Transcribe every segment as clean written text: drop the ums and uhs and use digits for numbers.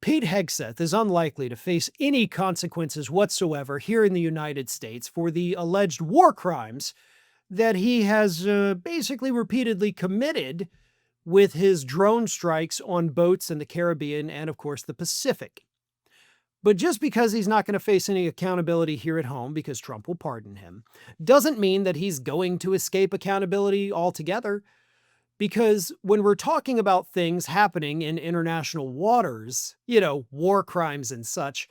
Pete Hegseth is unlikely to face any consequences whatsoever here in the United States for the alleged war crimes that he has basically repeatedly committed with his drone strikes on boats in the Caribbean and, of course, the Pacific. But just because he's not going to face any accountability here at home, because Trump will pardon him, doesn't mean that he's going to escape accountability altogether. Because when we're talking about things happening in international waters, war crimes and such,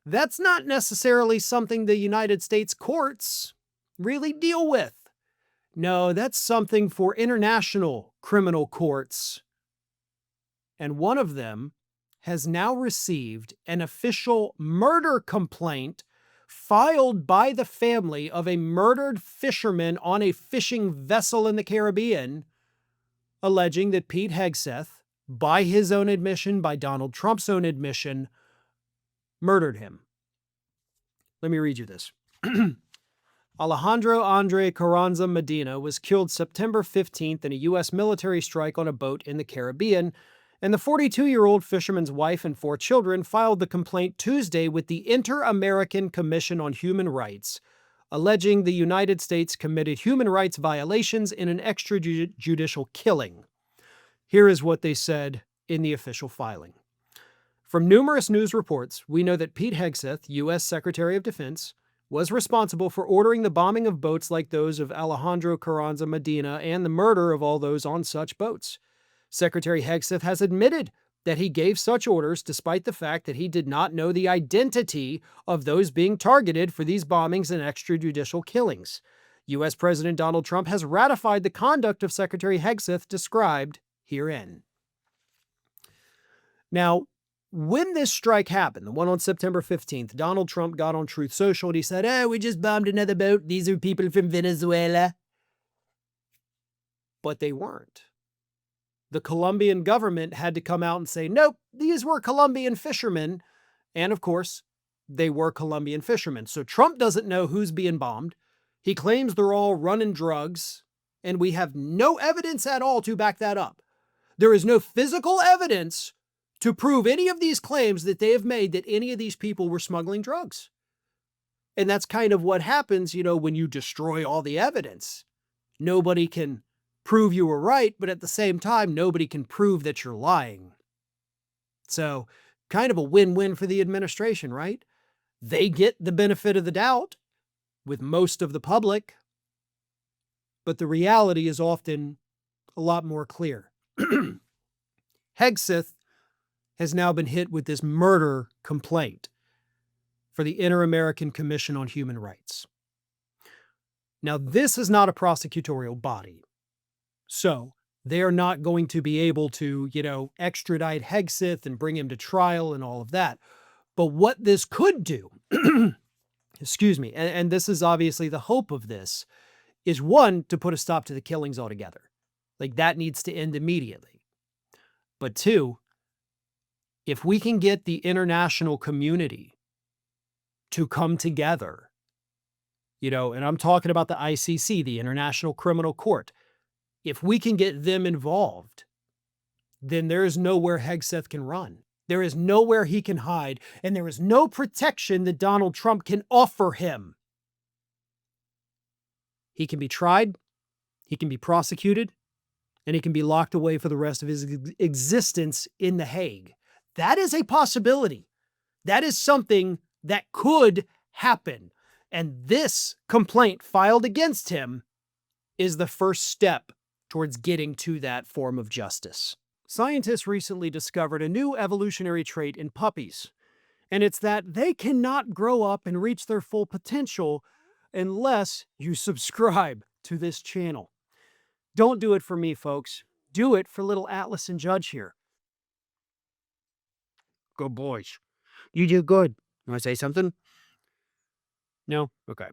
that's not necessarily something the United States courts really deal with. No, that's something for international criminal courts. And one of them has now received an official murder complaint filed by the family of a murdered fisherman on a fishing vessel in the Caribbean, alleging that Pete Hegseth, by his own admission, by Donald Trump's own admission, murdered him. Let me read you this. Alejandro Andre Carranza Medina was killed September 15th in a U.S. military strike on a boat in the Caribbean, and the 42-year-old fisherman's wife and 4 children filed the complaint Tuesday with the Inter-American Commission on Human Rights, alleging the United States committed human rights violations in an extrajudicial killing. Here is what they said in the official filing. From numerous news reports, we know that Pete Hegseth, U.S. Secretary of Defense, was responsible for ordering the bombing of boats like those of Alejandro Carranza Medina and the murder of all those on such boats. Secretary Hegseth has admitted that he gave such orders despite the fact that he did not know the identity of those being targeted for these bombings and extrajudicial killings. U.S. President Donald Trump has ratified the conduct of Secretary Hegseth described herein. Now, when this strike happened, the one on September 15th, Donald Trump got on Truth Social and he said, we just bombed another boat. These are people from Venezuela. But they weren't. The Colombian government had to come out and say, nope, these were Colombian fishermen. And of course, they were Colombian fishermen. So Trump doesn't know who's being bombed. He claims they're all running drugs, and we have no evidence at all to back that up. There is no physical evidence to prove any of these claims that they have made that any of these people were smuggling drugs. And that's kind of what happens, when you destroy all the evidence. Nobody can prove you were right, but at the same time, nobody can prove that you're lying. So, kind of a win-win for the administration, right? They get the benefit of the doubt with most of the public, but the reality is often a lot more clear. Hegseth has now been hit with this murder complaint for the Inter-American Commission on Human Rights. Now, this is not a prosecutorial body. So they are not going to be able to, extradite Hegseth and bring him to trial and all of that. But what this could do, excuse me, and this is obviously the hope of this, is one, to put a stop to the killings altogether. Like, that needs to end immediately. But two, if we can get the international community to come together, and I'm talking about the ICC, the International Criminal Court, if we can get them involved, then there is nowhere Hegseth can run. There is nowhere he can hide, and there is no protection that Donald Trump can offer him. He can be tried, he can be prosecuted, and he can be locked away for the rest of his existence in The Hague. That is a possibility. That is something that could happen. And this complaint filed against him is the first step towards getting to that form of justice. Scientists recently discovered a new evolutionary trait in puppies, and it's that they cannot grow up and reach their full potential unless you subscribe to this channel. Don't do it for me, folks. Do it for little Atlas and Judge here. Good boys. You do good. You want to say something? No? Okay.